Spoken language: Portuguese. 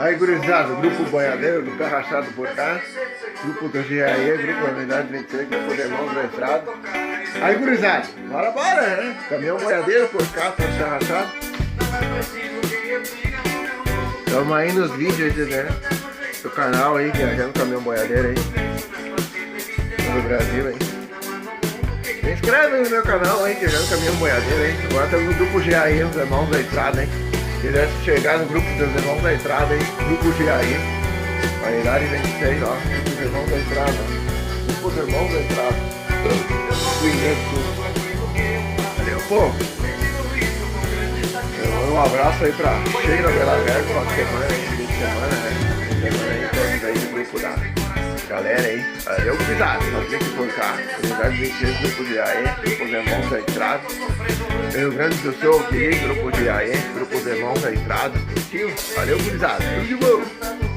Aí, gurizada, grupo boiadeiro do carro achado por cá, grupo do GAE, grupo da unidade 26, grupo de irmãos da estrada. Aí, gurizada, bora, né? Caminhão boiadeiro por cá, tá carro achado. Estamos aí nos vídeos aí, né? Do canal aí, viajando caminhão boiadeiro aí. Do Brasil aí. Se inscreve no meu canal aí, viajando caminhão boiadeiro aí. Agora estamos no grupo GAE, os irmãos da estrada, hein? Se quiser chegar no grupo dos irmãos da estrada aí, grupo GAE, unidade 26, ó, grupo dos irmãos da estrada, grupo dos irmãos da estrada, valeu, povo. Um abraço aí pra Sheila Belaverto, final de semana, fim de semana, né? Fim de semana aí, todos aí do grupo da galera aí. Valeu, gurizada, nós aqui por cá, unidade 26, grupo GAE, grupo dos irmãos da estrada. Rio Grande do Sul, aqui, grupo GAE, grupo dos irmãos da estrada, curtiu? Valeu, gurizada, tudo de bom!